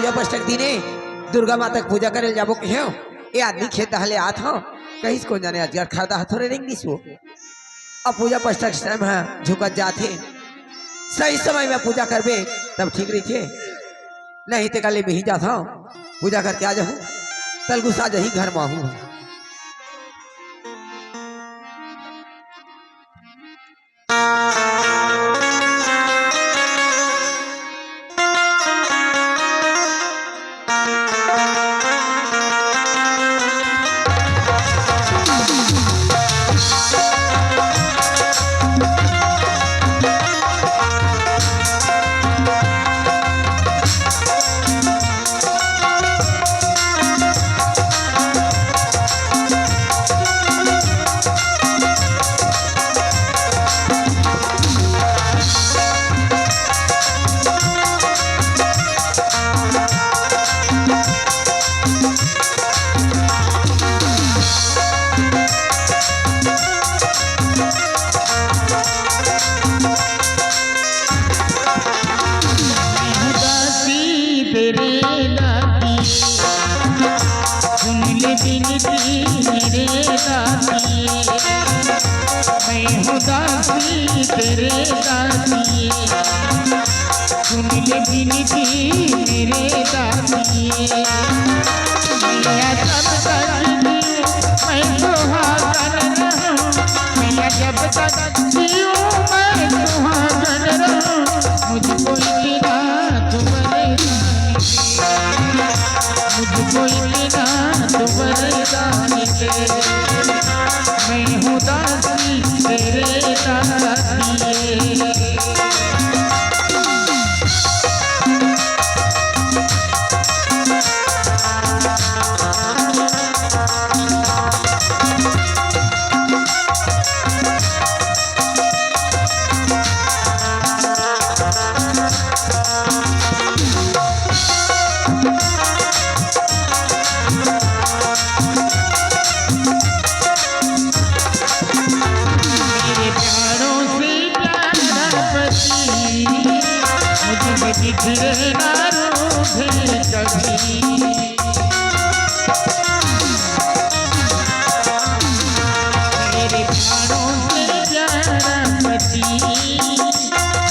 पूजा पश्चात दिने दुर्गा माता की पूजा करे जाबो के हो ये आदमी खेत हले आत हो कहीं को जाने अजगर खरदा हथोरे नहीं दिसो अब पूजा पश्चात समय है झुकत जाते सही समय में पूजा करबे तब ठीक रही थे नहीं तो कल भी जाता हूँ पूजा करके आ जाऊँ कल गुस्सा जही घर में आहूँ तेरे दादी सुन ले बिनती मेरे दादी मैया जब तक मैं सुहागन रहूं मैया जब तक जियूं मैं सुहागन रहूं मुझको इतना तू वरदान मुझको इतना तू वरदान दे मैं हूँ दासी तेरे दासी बिखरे ना रूठे कभी मेरे प्राणों से प्यारा पति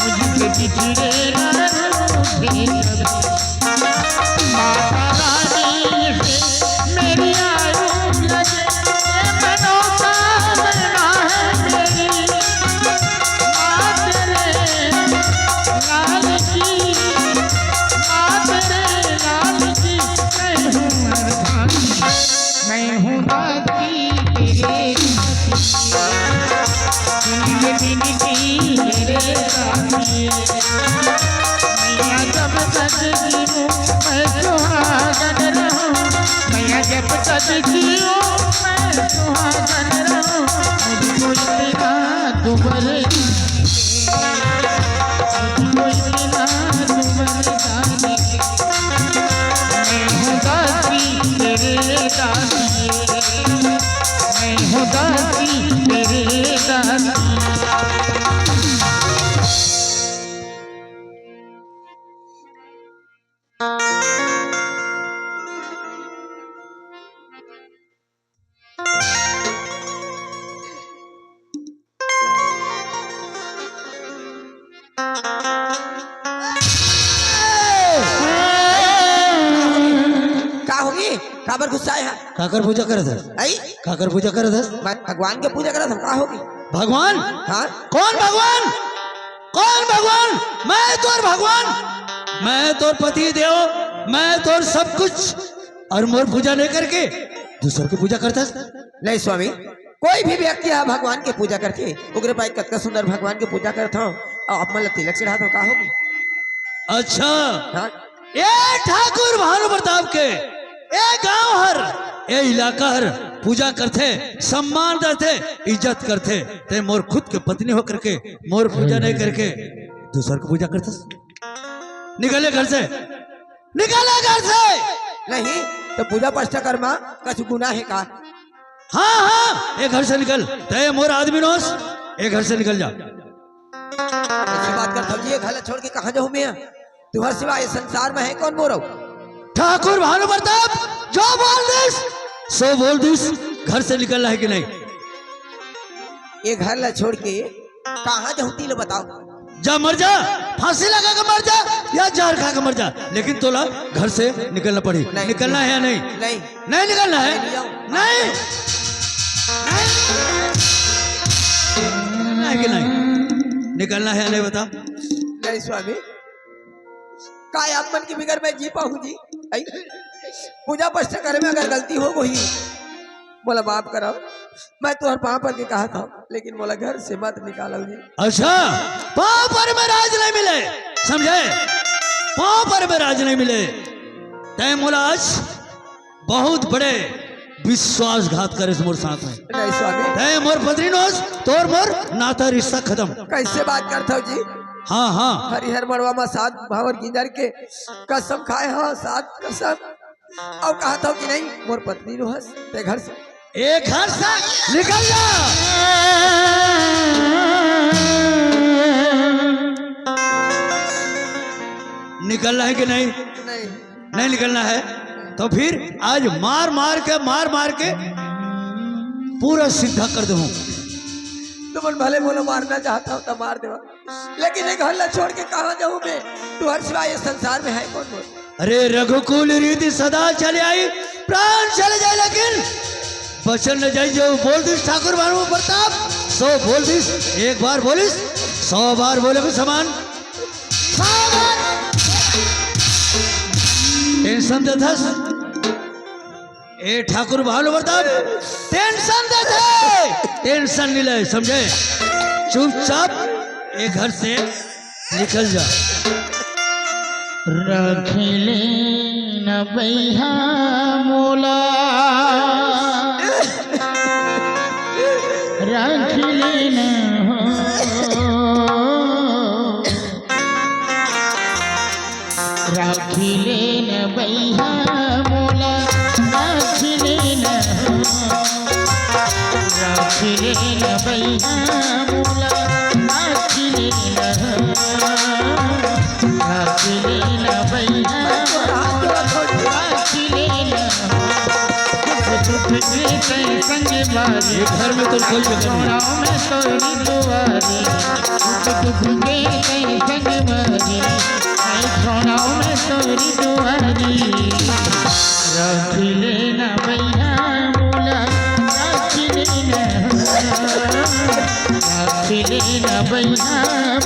मुझसे बिखरे ना रूठे कभी माता रानी से मेरी आयु लगे मनोकामना है मेरी माँ तेरे लाल की मैं हूँ दासी तेरे बिनती मेरे दासी मैया जब तक जीऊं मैं सुहागन रहूं मैया जब तक जीऊं मैं सुहागन रहूं मुझको इतना तू वरदान मुझको इतना तू वरदान मैं हूँ दासी तेरे दासी मैं हूँ दासी तेरे दासी काबर गुस्सा है काकर पूजा करत है आई काकर पूजा करत है भगवान के पूजा करत हम का होगी भगवान हाँ कौन भगवान मैं तोर भगवान मैं तोर पति देव मैं तोर सब कुछ और मोर पूजा नहीं करके दूसर की पूजा करता नहीं स्वामी कोई भी व्यक्ति है भगवान के पूजा करके उग्र पाई कतका सुंदर भगवान के पूजा करता हूँ और आप मतलब तिलक चढ़ाता हूँ का होगी अच्छा हाँ ये ठाकुर भानु प्रताप के ए गांव हर ए इलाका हर पूजा करते सम्मान करते इज्जत करते ते मोर खुद के पत्नी होकर के मोर पूजा नहीं करके दूसर को पूजा करते निकले घर से नहीं तो पूजा पश्चा कर्मा कुछ गुनाह है का हाँ एक घर से निकल ते मोर आदमी नोस एक घर से निकल जा ऐसी बात कर ये घर छोड़ के कहाँ जाऊँ मैं तुम्हारे सिवा इस संसार में है कौन मोरो ठाकुर भानु प्रताप जो बोल दिस सो बोल दिस, घर से निकलना है कि नहीं? ये घर ला छोड़ के कहाँ जाऊती लो बताओ। जा मर जा, फांसी लगा के मर जा या जहर खा के मर जा, लेकिन तोला घर से निकलना पड़ी। नहीं, निकलना है या नहीं? नहीं नहीं निकलना है? नहीं नहीं कि नहीं निकलना है या नहीं बता। नहीं स्वामी, काय आप मन की बिगड़ मैं जी पाऊँ जी। आई, पूजा पश्चा करे में अगर गलती हो गई बोला माफ करो, मैं तुम्हारे पाँव पर के कहा था, लेकिन बोला घर से मत निकालो जी। अच्छा, पाँव पर में राज नहीं मिले, समझे? पाँव पर में राज नहीं मिले तय मोला आज बहुत बड़े विश्वासघात करे मोर साथ में। नहीं स्वामी, तय मोर पत्नी नोस तोर मोर नाता रिश्ता खत्म। कैसे बात करते हो जी? हाँ हाँ, हरिहर मड़वा में 7 भावर गिंजर के कसम खाए, हाँ 7 कसम, और कहा था कि नहीं मोर पत्नी नो हस ते घर से एक घर से निकल जा। निकलना है कि नहीं? नहीं नहीं निकलना है तो फिर आज मार मार के पूरा सीधा कर दूं। तुम भले बोलो मारना चाहता हूँ तो मार देवा, लेकिन एक हल्ला छोड़ के कहाँ जाऊँ मैं? तू हर सिवाय इस संसार में है कौन? बोल। अरे रघुकुल रीति सदा चले आई, प्राण चले जाए लेकिन बचन न जाए। जो बोल दिस ठाकुर भानु प्रताप सो बोल दिस, एक बार बोलिस 100 बार बोले को समान। टेंशन देथस ए ठाकुर भानु प्रताप, टेंशन देथे, टेंशन नहीं ले, समझे? चुपचाप एक घर से निकल जा। रखले न बैहा मोला, रखले न रखले न बैहा मोला, रखले न बैहा मोला, रखले संग बारी घर में तो कोई जगह नहीं। में तोरी दुआरी तुझे कहीं संग बारी, छोड़ाओ में तोरी दुआरी। रख लेना भैया मोला, रख लेना भैया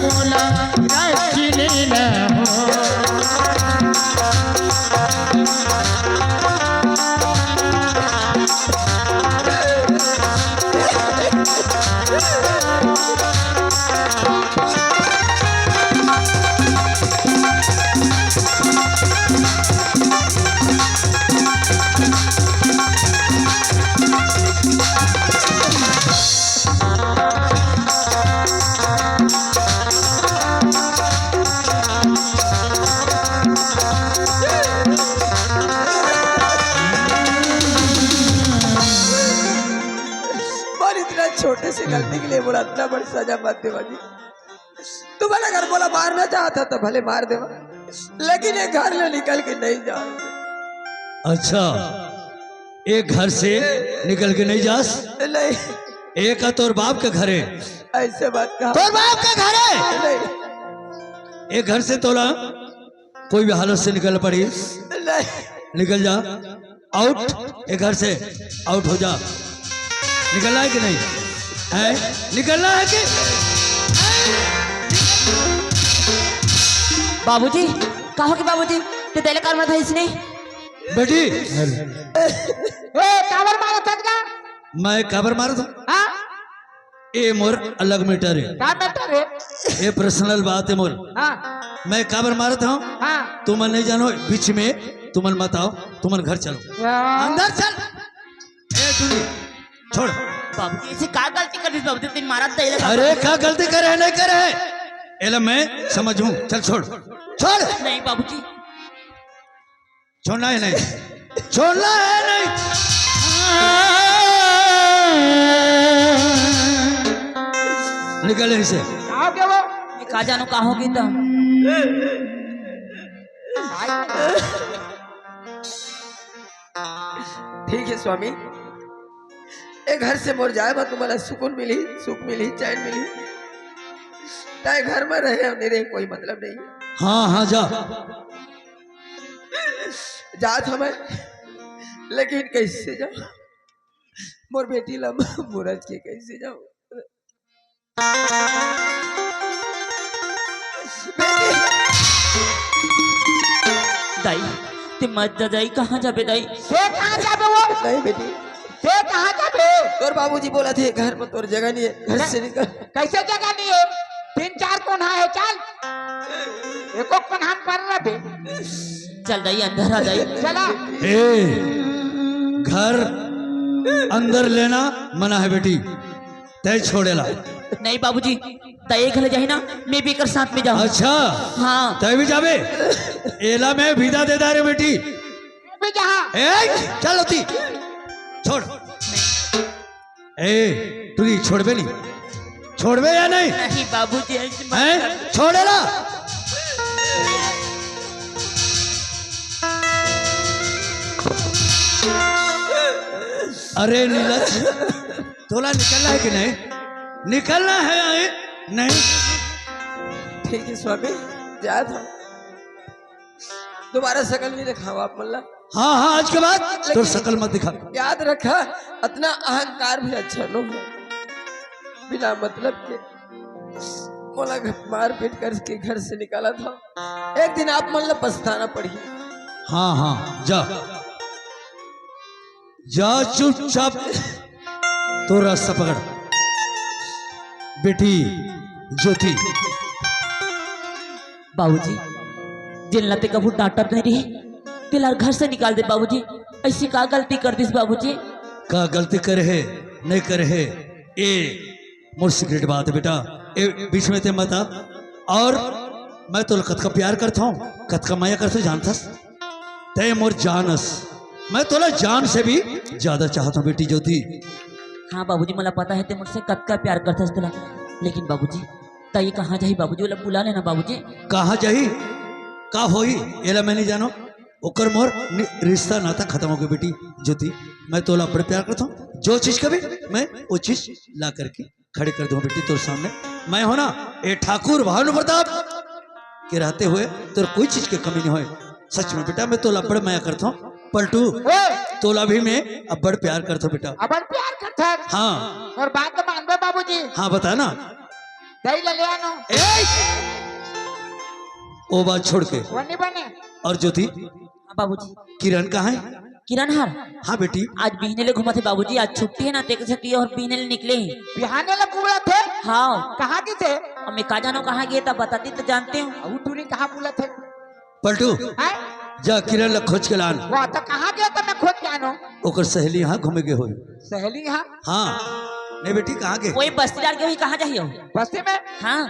मोला, रख लेना छोटे से गलती के लिए बोला इतना बड़ी सजा मत देवा जी। तुम्हारा अगर बोला मारना चाहता तो भले मार देवा, लेकिन ये घर में निकल के नहीं जा। अच्छा, एक घर से निकल के नहीं जास? नहीं, एक तोर बाप के घर है। ऐसे बात कहा, तोर बाप के घर है? नहीं, एक घर से तोला कोई भी हालत से निकल पड़ी, नहीं, निकल जा, आउट। एक घर से आउट हो जा। निकलना है कि नहीं है? निकलना है कि? बाबूजी कहो कि बाबूजी ते तेले कर मत है इसने बेटी ए काबर मारा था का मैं काबर मारा था? हां ए मोर अलग मैटर है, का मैटर है? ये पर्सनल बात है मोर। हां मैं काबर मारा था? हां तुम नहीं जानो, बीच में तुम मत आओ, तुम घर चलो, अंदर चल। ए टूनी छोड़। बाबूजी ऐसे का गलती कर दी बाबूजी? तीन मारा तेले अरे क्या गलती करे नहीं करे एला मैं समझूं। चल छोड़ छोड़। नहीं बाबूजी छोड़ना है नहीं, छोड़ना है नहीं। निकल इसे। आओ क्या वो मैं का जानू का होगी तो ठीक है स्वामी, ए घर से मोर जाए बा तुम्हारा सुकून मिली, सुख मिली, चैन मिली। ताए घर में रहे मेरे कोई मतलब नहीं। हाँ हाँ जा। जात हमें, लेकिन कैसे जाऊं? मोर बेटी लम मुरज के कैसे जाऊं? दाई ते मत जा जाई, कहाँ जाबे दाई? से कहाँ जाबे वो? नहीं बेटी, से कहाँ जाबे? तोर बाबूजी बोला थे घर में तोर जगह नहीं है, घर से निकल। कैसे जगह नहीं है? 3-4 कोन्हा है, चल एको कोन्हा पर रहे। चल दाई अंदर आ दाई। चला ए घर अंदर लेना मना है बेटी, तय छोड़ेला। नहीं बाबूजी, तय घर जाही ना, मैं भी कर साथ में जाऊँ। अच्छा हाँ तय भी जाबे। एला में विदा दे दा रे बेटी। भी जहाँ ए चल होती छोड़। ए तू छोड़बे नहीं, छोड़बे या नहीं? नहीं बाबूजी ऐसे मत हैं कर। छोड़ेला। अरे नीलज, तोला निकलना है कि नहीं? निकलना है या नहीं? ठीक है स्वामी, जा था दोबारा शकल नहीं दिखाओ आप मल्ला। हाँ हाँ आज के बाद तो शकल मत दिखा। याद रखा, इतना अहंकार भी अच्छा न हो, बिना मतलब के मोला मार पीट करके घर से निकाला था। एक दिन आप मतलब पछताना पड़ी। हाँ हाँ जा जा चुपचाप तो रास्ता पकड़। बेटी ज्योति, बाबूजी जिन लते कबू डांटत नहीं रही, तिलार घर से निकाल दे बाबूजी। ऐसी का गलती कर दिस बाबूजी? का गलती करे है नहीं करे है ए मोर सीक्रेट बात है बेटा, ए बीच में ते मत आ। और मैं तो कत का प्यार करता हूँ, कत का माया करता जानथस, ते मोर जानस, मैं तोला जान से भी ज्यादा चाहता हूँ बेटी ज्योति। हाँ बाबूजी मला पता है ते मुझसे कद का प्यार करता है तिला, लेकिन बाबूजी तय कहाँ जाही बाबूजी? बोला बुला लेना बाबूजी। कहाँ जाही का होई एला मैं नहीं जानो। ओकर मोर रिश्ता नाता खत्म हो गया बेटी ज्योति। मैं तोला बड़े प्यार करता हूँ, जो चीज कभी मैं वो चीज ला करके खड़े कर दूं बेटी तोर सामने। मैं हो ना ए ठाकुर भानु प्रताप के रहते हुए तोर कोई चीज की कमी नहीं होए। सच में बेटा मैं तोला बड़ माया करता हूँ। पलटू तोला भी मैं अब बड़ प्यार करता हूँ बेटा। अब प्यार करता है। हाँ और बात तो मान दो बाबूजी। हाँ बता ना। दही ले आनो। वो बात छोड़ के वनी बने। और ज्योति हाँ बाबूजी। किरण कहाँ है? किरण हर हाँ बेटी आज बिहने ले घुमा थे बाबूजी, आज छुट्टी है ना, देख सकती है और बिहने ले निकले ही। बिहाने लग बुला थे। हाँ कहाँ की थे? और मैं का जानो कहाँ गए, तब बताती तो जानते हो। उठूरी कहाँ बुला थे? पलटू हैं? जा किरण ला खोज के लान। वो तो कहाँ गया था? मैं खोज के आनो। ओकर सहेली यहाँ घूमे के होई। सहेली यहाँ? हाँ नहीं बेटी कहाँ के? कोई बस्ती डाल के हुई, कहाँ जाही हो? बस्ती में? हाँ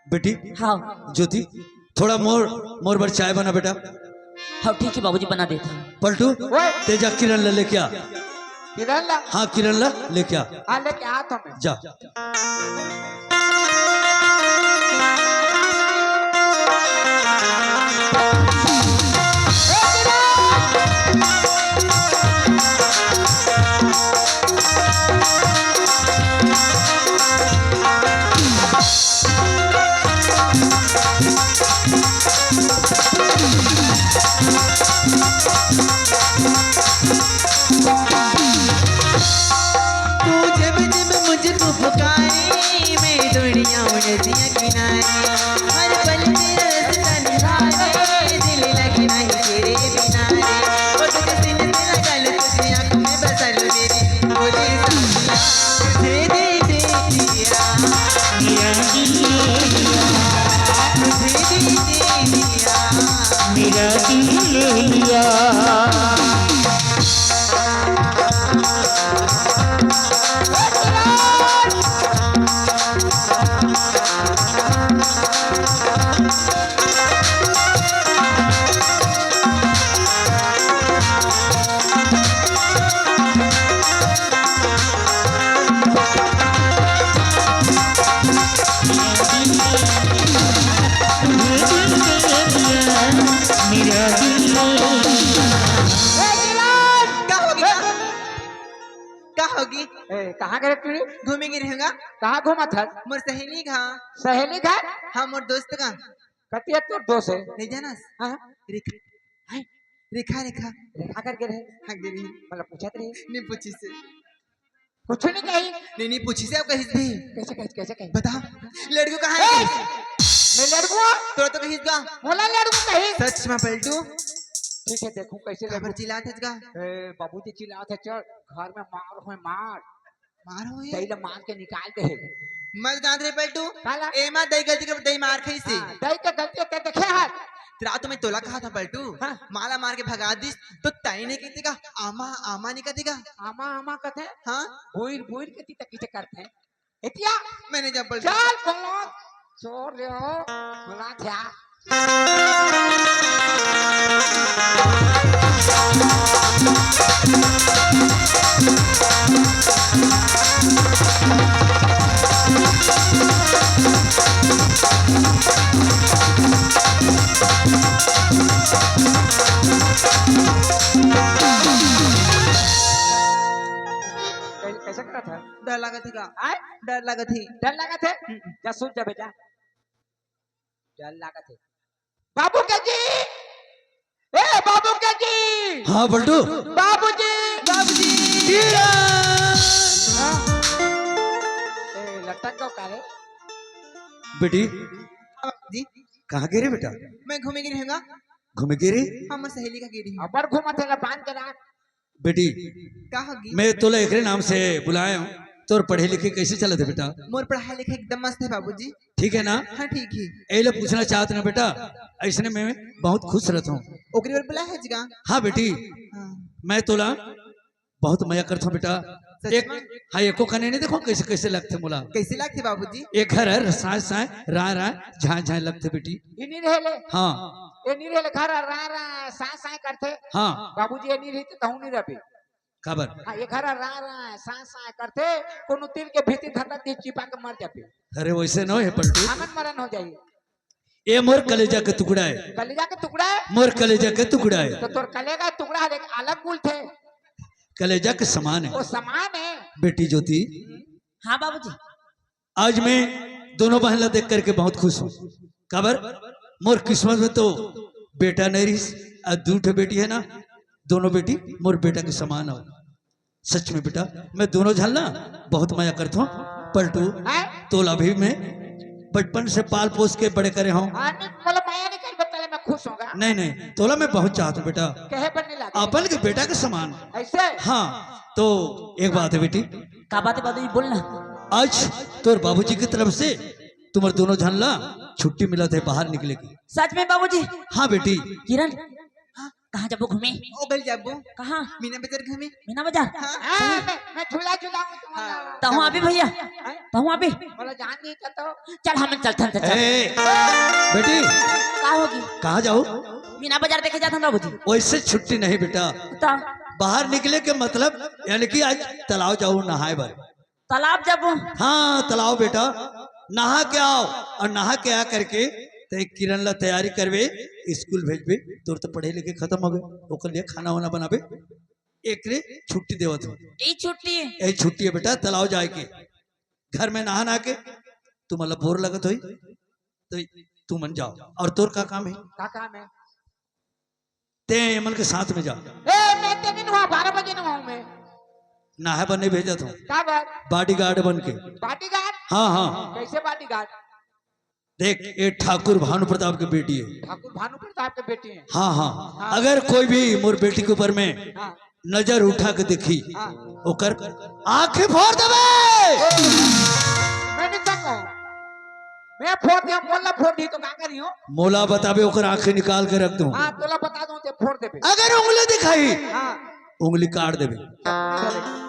बेटी हाँ ज्योति थोड़ा मोर भर चाय बना बेटा। हाँ ठीक है बाबूजी, बना देता हूँ। पलटू ओए तेजा किरण ला लेके आ। किरण ला? हाँ किरण ला लेके आ। हाँ लेके आता मैं। जा जब जब मुझको पुकारे मैं दुनिया उड़तिया किनारे, हर पल तेरा रास्ता निभाए, दिल लगे नहीं तेरे बिना रे। वो तुझे सीने से लगा ले, तुझे आँखों में बसा लो मेरी, बोले साथिया तुझे दे दिया, तुझे दे दिया, मेरा दिल ले लिया। होगी कहाँ गए तू घूमेगी रहेगा कहाँ घूमा था मोर सहेली घा सहेली घर हाँ मोर दोस्त का कतिया तो दोस्त है नहीं जाना हाँ रेखा रेखा रेखा रेखा करके रहे हाँ गिरी मतलब पूछा रही नहीं पूछी से कुछ नहीं कही नहीं पूछी से अब कहीं भी कैसे कही बता लड़को कहाँ है मैं लड़को तो कहीं का बोला लड़को कही सच में पलटू ठीक है देखूं कैसे खबर चिल्लाते का बाबूजी चिल्लाते चल घर में मार हो मार मार हो दही मार के निकाल दे मत जान रहे पलटू काला ए मां दही गलती कर दही मार खाई से दही के गलती ते देखे हाथ रात में तोला कहा था पलटू हाँ। माला मार के भगा दिस तो ताई ने कहती का आमा आमा नहीं कहती का आमा आमा कहते हाँ भूल भूल के ती तक किसे करते हैं इतिया मैंने जब पलटू चल बोलो चोर रे हो बोला था कैसे करा था डर लगा थी का आए डर लगा थी डर लगा थे जा सुन जा बेटा डर लगा थे बाबू के जी ए बाबू के जी हाँ बल्टू बाबूजी बाबूजी हाँ? ए लटक को काले बेटी जी कहाँ गिरे बेटा मैं घूमेगी रहेगा घूमे गिरे हाँ मोर सहेली का गिरी अबर घुमा थे ना बांध के रात बेटी कहा होगी मैं तोला एकरे नाम से बुलाया हूँ तोर पढ़े लिखे कैसे चले थे बेटा मोर पढ़ाई लिखाई एकदम मस्त है बाबूजी ठीक है ना हाँ ठीक है एले पूछना चाहते ना बेटा ऐसने में बहुत खुश रहता हूँ ओकरी बार बुला है जगह हाँ बेटी हाँ मैं तोला बहुत मजा करता हूँ बेटा सच एक में? हाँ एको कने नहीं देखो कैसे कैसे लगते मोला कैसे लगते बाबूजी एक घर है साय साय राय राय झाय झाय लगते बेटी इन्हीं रहेले हाँ ये नहीं रहेले घर रा रा सा सा करते हाँ बाबूजी ये नहीं रहते तो नहीं रहे खबर हाँ ये घर रा रा सा सा करते कोनो तीर के भीतर धरता ती चिपा के मर जाते अरे वैसे न है पलटू आमन मरण हो जाइए ये मोर कलेजा के टुकड़ा है कलेजा के टुकड़ा है मोर कलेजा के टुकड़ा है तो तोर कलेगा टुकड़ा है लेकिन अलग कुल थे कलेजा के समान है वो समान है बेटी ज्योति हाँ बाबूजी आज मैं दोनों बहन ला देख करके बहुत खुश हूँ खबर मोर किस्मत में तो बेटा नहीं रही और दूठे बेटी है ना दोनों बेटी मोर बेटा के समान हो सच में बेटा मैं दोनों झलना बहुत मजा करता हूँ पलटू हैं तोला भी मैं बचपन से पाल पोस के बड़े करे हूँ हाँ नहीं मतलब माया नहीं कर बताले मैं खुश होगा नहीं नहीं तोला मैं बहुत चाहता हूँ बेटा कहे पर नहीं लगा अपन के बेटा के समान ऐसे हाँ तो एक बात है बेटी का बात है बाबूजी बोलना आज तोर बाबूजी की तरफ से तुम्हारे दोनों झनला छुट्टी मिला थे बाहर निकले की सच में बाबूजी हाँ बेटी किरण कहाँ जब घूमे ओ गल जाबू कहाँ मीना बाजार घूमे मीना बाजार हाँ मैं झूला झूलाऊं तुम्हारा तहु अभी भैया तहु अभी बोला जान नहीं तो चल हम चलते चल ए, बेटी का होगी कहाँ जाओ मीना बाजार देखे जाता बाबूजी वैसे छुट्टी नहीं बेटा तो बाहर निकले के मतलब यानी कि आज तालाब जाओ नहाए भर तालाब जब हाँ तालाब बेटा नहा के आओ और नहा के आ करके ते किरण ला तैयारी करवे स्कूल भेजबे तोर तो पढ़े लिखे खत्म हो गए ओकर लिए खाना वाना बनाबे एक रे छुट्टी देवत हो यही छुट्टी है यही छुट्टी है बेटा तालाब जाए के घर में नहा नहा के तू मतलब बोर लगत होई तो तू मन जाओ और तोर का काम है का काम है ते यमन के साथ में जा ए मैं ते नहीं हुआ 12 बजे नहीं हुआ मैं नहा बनने भेजा था का बात बॉडीगार्ड बन के बॉडीगार्ड हाँ हाँ कैसे बॉडीगार्ड देख ये ठाकुर भानु प्रताप की बेटी है ठाकुर भानु प्रताप के बेटी हैं हाँ हाँ अगर कोई भी मोर बेटी के ऊपर में हाँ नजर उठा के देखी हाँ ओकर आंखें फोड़ देवे मैं नहीं सकूं मैं फोड़ दिया बोलना फोड़ दी तो क्या करी हो मोला बताबे ओकर आंखें निकाल के रख दूं हाँ तोला बता दूं ते फोड़ दे अगर उंगली दिखाई हाँ उंगली काट देवे चले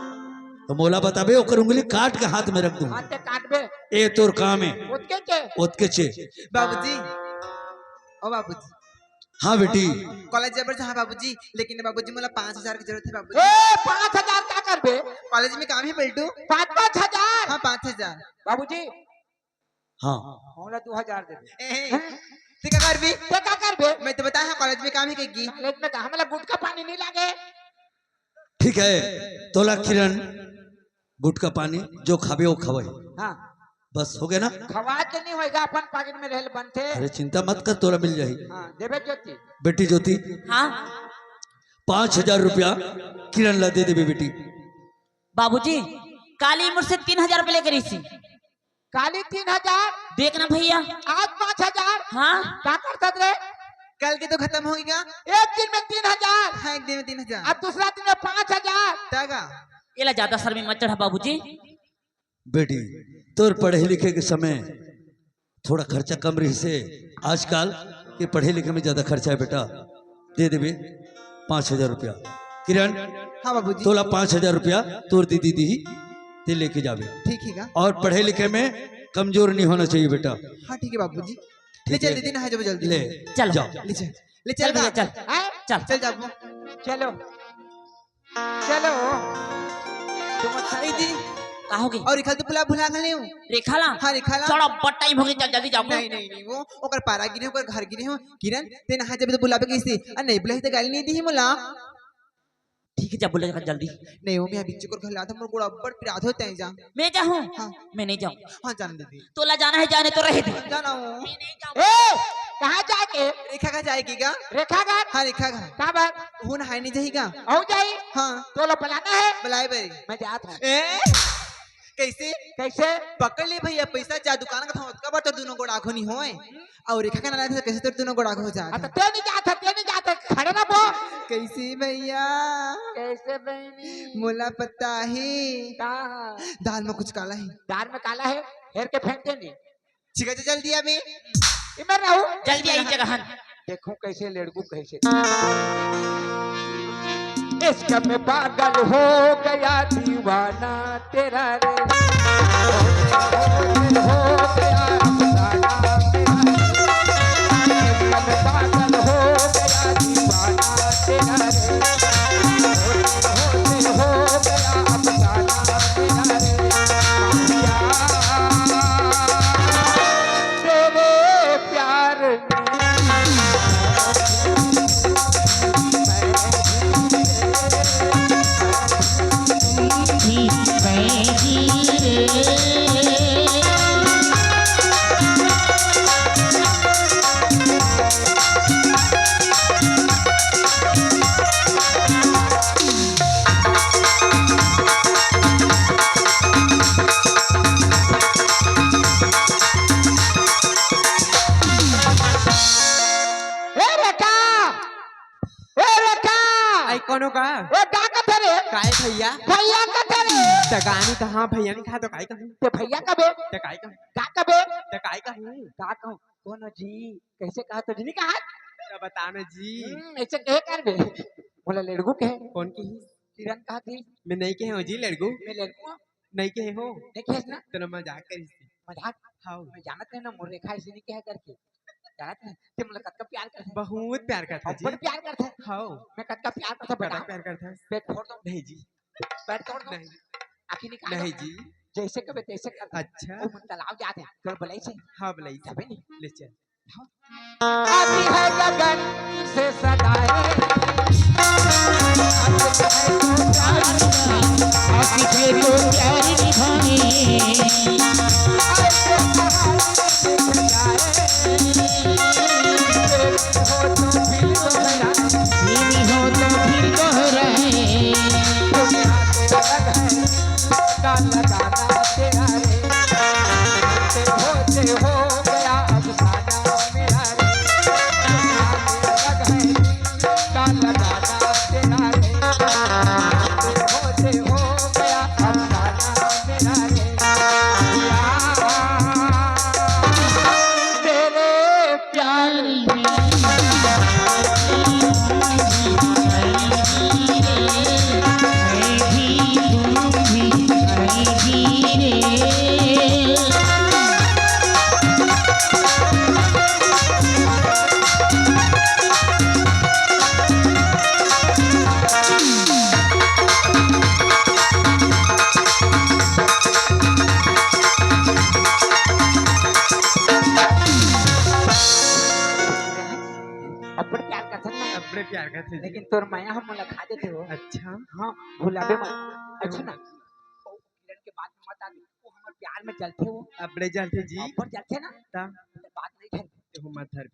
तो मोला बताबे ओकर उंगली काट के हाथ में रख दूं हाथ ते काट बे ए तोर काम है उसके के ओतके चे बाबूजी ओ बाबूजी हाँ बेटी कॉलेज जबर हाँ बाबूजी लेकिन बाबूजी मला 5000 की जरूरत है बाबूजी ए 5000 क्या कर बे कॉलेज में काम है पलटू 5-5000 हाँ 5000 बाबूजी हाँ हमरा 2000 दे ए ते का कर भी ते क्या कर बे मैं तो बताया कॉलेज में काम है कहेगी कॉलेज में का हमरा गुटका पानी नहीं लागे ठीक है तोला किरण गुटका पानी जो खावे वो खवाई, हाँ बस हो गया ना। खवा के नहीं होएगा, अपन पॉकेट में रहल बनते। अरे चिंता मत कर, तोरा मिल जाही। हाँ देवे ज्योति। बेटी ज्योति हाँ 5,000 रुपया किरण ला दे देवे बेटी। बाबूजी काली मुझसे 3,000 रुपये लेकर इसी काली 3,000, देखना भैया। आज 5,000। हाँ क्या करता रे? कल के तो खत्म होगा। एक दिन में 3,000, हाँ एक दिन में 3,000। और दूसरा दिन में 5,000। तागा ये ला ज्यादा सर में मत चढ़ा बाबूजी। बेटी तोर पढ़े लिखे के समय थोड़ा खर्चा कम रही से, आजकल के पढ़े लिखे में ज्यादा खर्चा है बेटा। दे देवे 5,000 रुपया। किरण हाँ बाबूजी तोला 5,000 रुपया तोर दीदी दी ते लेके जावे। ठीक है का? और पढ़े लिखे में कमजोर नहीं होना चाहिए बेटा। हाँ ठीक है बाबूजी। ले ठीक चल है। दीदी नहा जाओ जल्दी। ले चलो। जाओ। ले चल ले चल चल भैया का? चल हैं? चल चल जाओ। चलो चलो तुम दीदी कहोगे और इखल तो पुला भुला गले हूँ। रेखा ला हाँ रेखा ला। चलो बट टाइम हो गया, चल जल्दी जाओ। नहीं नहीं नहीं वो ओकर पारा गिरे ओकर घर गिरे हो। किरण ते नहा जब तो बुलावे कैसे? और नहीं बुलाई तो गाली नहीं दी मोला। ठीक है जब बोलेगा जल्दी। नहीं वो मैं बीच को घर ला था मोर गोड़ अब्बड़ पिरात होते हैं जा। मैं जाऊँ? हाँ। मैं नहीं जाऊँ। हाँ जान दीदी तोला जाना है जाने तो रहे दे। जाना हूँ। मैं नहीं जाऊँ। ए कहाँ जाके? रेखा का जाएगी का? रेखा घाट। हाँ रेखा का। कहाँ बात वो नहाई नहीं जाएगी का? हो जाई? हाँ तो लो बुलाना है। बुलाए बरी। मैं जाता हूँ। ए कैसे? कैसे? पकड़ ले भैया पैसा जा दुकान का था उसका बार तो दोनों गोड़ आँखों नहीं होए। और रेखा का ना था कैसे तो दोनों गोड़ आँखों हो हाँ तो जाता। ते नहीं जाता, ते नहीं जाता, खड़े ना बो। कैसे भैया? कैसे बहनी? मोला पता है कहाँ? दाल में कुछ काला है। दाल में काला है, हेर के फेंक देनी। चिका चल दिया मैं। इमर रहूं। जल्दी आई जगह। देखूं कैसे लड़कू कैसे। इश्क में पागल हो गया दीवाना तेरा रे। हो गया अफसाना तेरा रे। इश्क में पागल हो गया दीवाना तेरा रे। हो गया अफसाना तेरा रे। तेरे प्यार कोनो का? ए का कथे रे? काय भैया? भैया कथे रे? तकानी तो हाँ भैया नहीं खा तो काय कहूँ? ते भैया कबे? तकाई कहूँ? का कबे? तकाई कहूँ? का कहूं? कोनो जी कैसे कहा तो जी नहीं कहा? तो बताना जी। ऐसे कहे कर बे। बोला लड़कू कहे। कौन की? किरण कहा थी। मैं नहीं कहे हो जी लड़कू। मैं लड़कू नहीं कहे हो? देखे ना तो मजाक करी थी। मजाक। हाँ मैं जानत है ना मोर रेखा ऐसे नहीं कहा करके। जानत है ते मतलब कद का प्यार करता है। बहुत प्यार करता जी। बड़ प्यार करता है। हाँ मैं कद का प्यार करता बड़ा बता। प्यार करता है। पेट फोड़ दो। नहीं जी पेट तोड़ दो। नहीं आखिर निकाल दो। नहीं जी। जैसे कबे तैसे कर। अच्छा वो मन तालाब जाते हैं तो बुलाई से हाँ बुलाई जाबे नहीं। ले चल। आती है गगन से सदाएं। बड़े प्यार करते जी। लेकिन तोर माया हम मुला खा देते हो। अच्छा हाँ भुलाबे मत। अच्छा ना बात मत आ वो हमर प्यार में चलते वो अपने जानते जी ऊपर चलते ना ता बात नहीं ठहर हो मत धर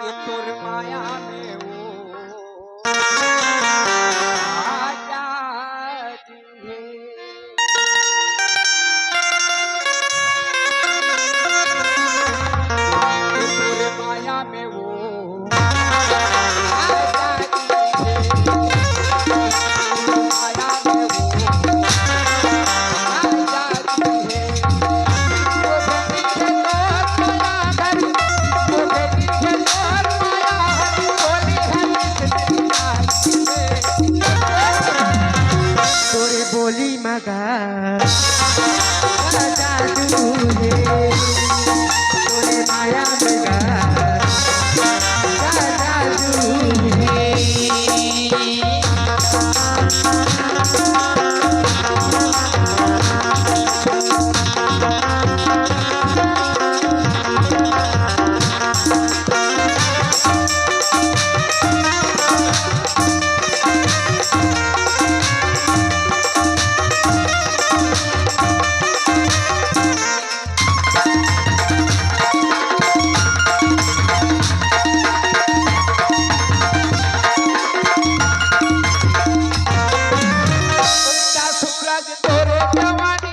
ये तोर माया में वो आजाद है ये तोर माया में वो आजाद है माया में वो आजाद है वो बेटी है तोर माया घर वो बेटी है तोर माया है बोली है तोरे बोली मगा जादू है तोरे माया मगा जादू है उगता सूरज तोरे जवानी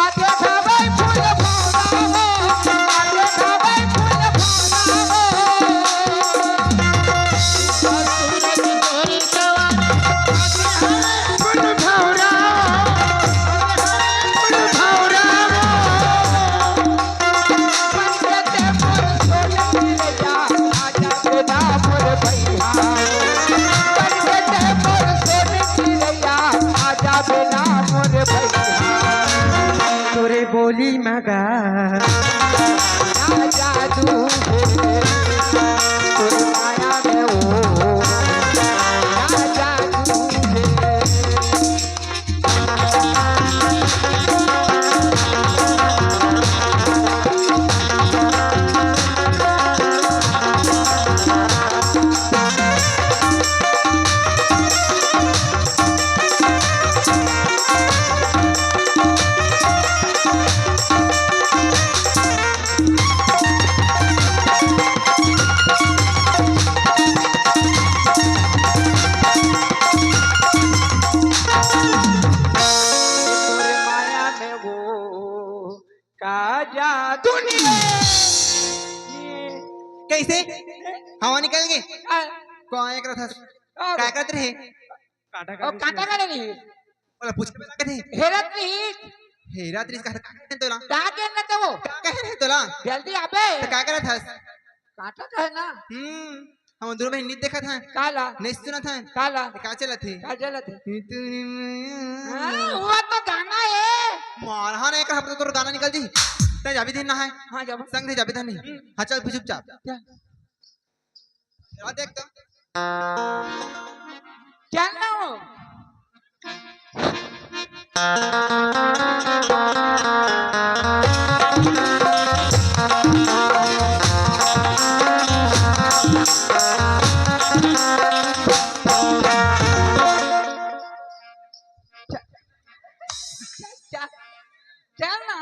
आधे खावे फूल भौरा हो आधे खावे फूल भौरा हो उगता सूरज तोरे जवानी आधे खावे फूल भौरा फूल भौरा पंचते मोर सोने मिल जा आजा बेटा मोर भैया पंचते मोर सोने मिल जा आजा बेटा मोर भैया तोरे बोली मगा ना जादू है तोर माया में वो ना जादू है तोरे माया में वो का जादू कैसे हवा निकल गई कौन एक रहा था क्या करते रहे काटा का नहीं बोला पूछ के लगे थे हेरत नहीं हे रात्रि का कहते तोला का के न तो क्या कह रहे तोला जल्दी आबे तो क्या कर रहा था काटा का है ना हम दूर में नहीं देखा था काला नहीं सुना था काला क्या चला थे का जलत है तूने वो तो गाना है मारा नहीं कहा तो गाना निकल जी तय जाबी दिन ना है हाँ जब संग थे जाबी था नहीं हाँ चल चुपचाप क्या देख तो क्या ना हो चल ना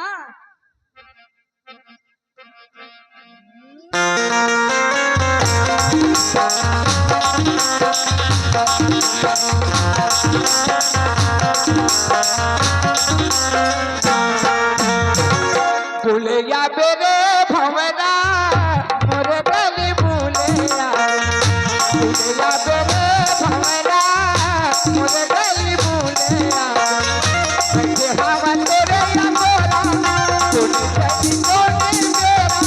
भूलिया बेरे भवरा मोरे गली भूलिया भूलिया बेरे भवरा मोरे गली भूलिया बैठे हवा तेरे या मोरा तोरी गली कोने मेरा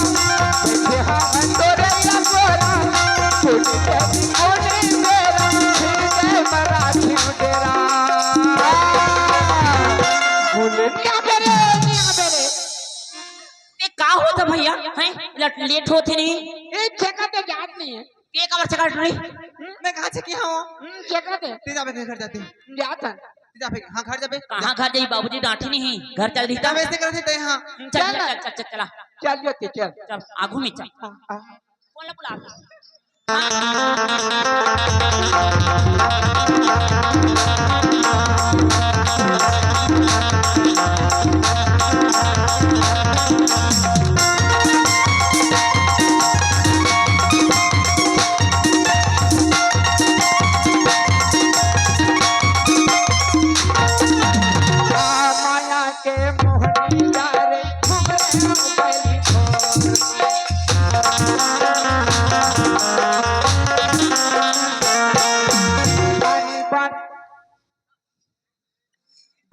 बैठे हवा तेरे या मोरा तोरी गली कोने मेरा फिर गए मराठी डेरा भूलिया बेरे ये का होता भैया हैं लेट होते नहीं एक जगह पे जात नहीं है ये कवर से काट रही मैं कहाँ से किया हूँ जगह पे ते जाबे घर जाते जाता ते जाबे हाँ घर जाबे कहाँ घर जाई बाबूजी डांटी नहीं घर चल रही था जाबे ऐसे करते ते हाँ चल चल चल चल चल चला चल जाते चल चल आगू में चल हाँ, बोला बुला हाँ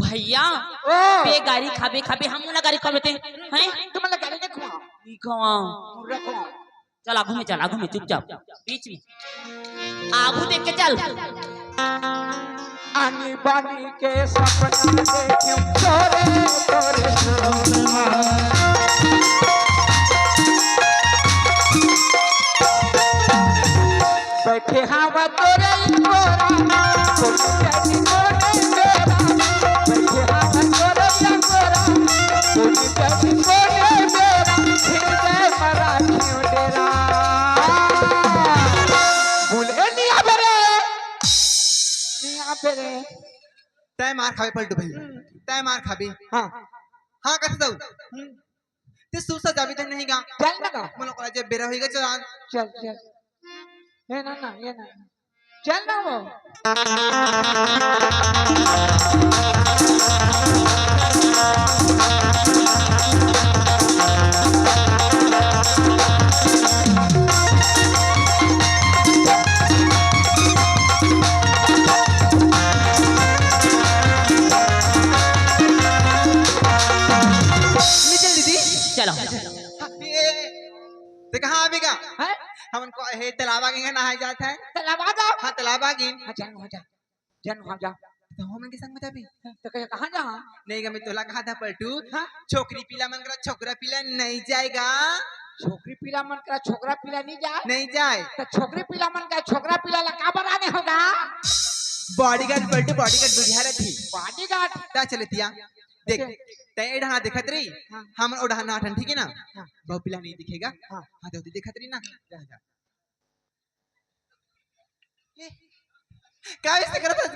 भैया ओ पे गाड़ी खाबे खाबे हम ना गाड़ी खाबे थे हैं तुम लगा ले देखो ई खवा रखो चल आगू में चुपचाप बीच में आगू देख के चल आनी बानी के सपना देखूं तोरे तोरे सपना बैठे हवा तोरे मोरा कोई जाती मोरे मेरा बैठे हवा तोरे मोरा कोई जाती मोरे मेरा फिर गए मराठियों डेरा भूले निया बेरे तय मार खावे पलटू भाई तय मार खाबी हाँ हाँ कसं जाऊ ते सुसा जावी तर नाही का चल ना का मला कॉलेज बेरा होईगा चला चल चल ये ना चल ना वो चलो ते कहाँ आवेगा है हम को हे तालाब आगे नहाए जाते हैं तालाब आ जाओ हाँ तालाब आगे हाँ जन हो जा तो हम के संग बता भी तो कहाँ जा नहीं गा मैं तोला कहा था पलटू हाँ छोकरी पीला मन करा छोकरा पीला नहीं जाएगा छोकरी पीला मन का छोकरा पीला नहीं जाए नहीं जाए तो छोकरी पीला मन का छोकरा पीला ला का बनाने होगा बॉडीगार्ड पलटू बॉडीगार्ड बुढ़िया रही बॉडीगार्ड ता चले तिया देख तय एढ़ा देखत रही हाँ। हम ओढ़ा ना ठन ठीक है ना हाँ। बहु पिला नहीं दिखेगा हाँ। हाँ तो देखत रही ना जा जा का विषय करत हस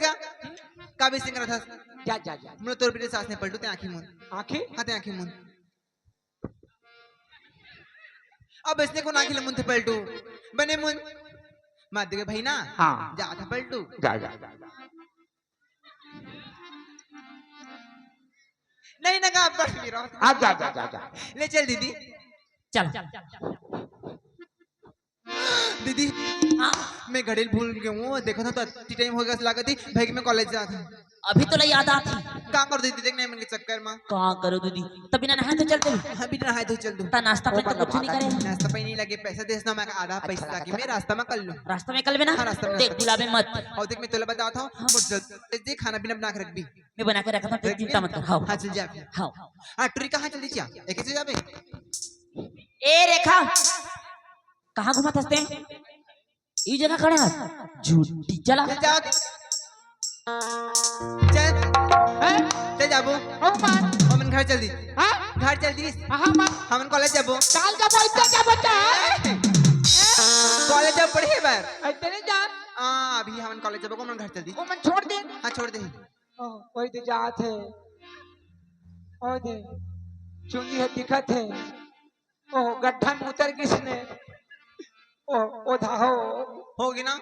का विषय करत हस जा जा जा मन तोर बिले सास ने पलटू ते आंखी मुन आँखें हाँ ते आंखी मुन अब इसने को आंखी मुन थे पलटू बने मुन मार देगे भाई ना हाँ जा था पलटू जा जा जा नहीं ना का पड़ भी रहो हाँ जा जा जा जा ले चल दीदी चल दीदी हाँ मैं घड़ेल भूल गया हूँ देखा था तो टाइम हो गया लागत थी भाई मैं कॉलेज जा था अभी तो याद आती का कर दीदी देख नहीं मन के चक्कर में कहाँ करो दीदी तभी ना नहाए तो चलते हाँ बिना नहाए तो चल दूं ता नाश्ता पे तो कुछ नहीं करे नाश्ता पे नहीं लगे पैसा देना मैं आधा पैसा ताकि मैं रास्ता में कर लूं रास्ता में कल में ना हाँ, रास्ता में देख बुलावे मत और देख मैं तुला बताता हूँ बहुत जल्दी खाना पीना बना के रख भी मैं बना के रखा था तेरी चिंता मत कर हाँ हाँ चल जा हाँ हाँ टूरी कहाँ जल्दी जा एक से जाबे ए रेखा कहाँ घुमा थसते हैं ये जगह खड़े हैं झूठी चला चल जाओ चल चल जाबो ओ मान हमन घर जल्दी हाँ घर जल्दी हाँ मान हमन कॉलेज जाबो काल का बोलते क्या बच्चा कॉलेज जब पढ़े बार इतने जा अभी हमन कॉलेज जाबो हमन घर जल्दी वो मन छोड़ दे हाँ छोड़ दे वही तो जात है ओ दे चुंगी है दिखत है ओ गड्ढा में उतर किसने ओ धाहो होगी ना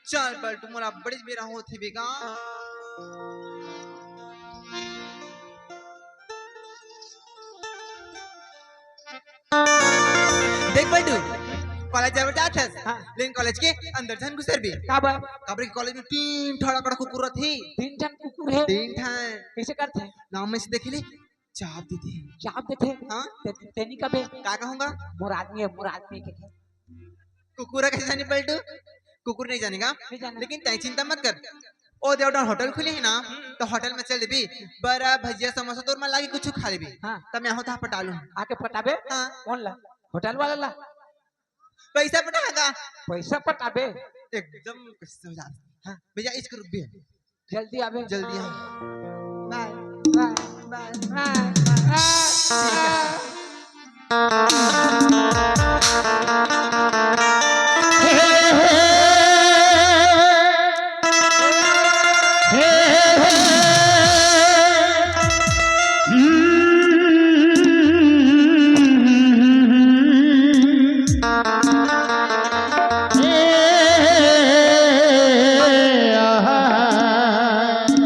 चल पलटू मोला बड़ी बेरा होती बेगा देख पलटू कॉलेज जावे जाथस हाँ। लेकिन कॉलेज के अंदर जन घुसर भी का बा काबर के कॉलेज में तीन ठड़ा कड़ा कुकुर थी तीन जन कुकुर है तीन ठान कैसे करते हैं नाम में से देख ली चाप दी थी चाप देते हाँ तेनी कबे का कहूंगा मोर आदमी है मोर आदमी के कुकुर कैसे जाने पलटू कुकुर नहीं जानेगा नहीं जाना। लेकिन तय चिंता मत कर ओ देवडा होटल खुली है ना तो होटल में चल देबी बड़ा भजिया समोसा तोर में लागी कुछ खा लेबी हाँ तब मैं होता पटालू आके पटाबे हाँ कौन ला होटल वाला ला पैसा पटाएगा पैसा पटाबे एकदम गुस्से हो जाता हाँ भैया इसको रुक भी है जल्दी आबे जल्दी आ बाय बाय बाय बाय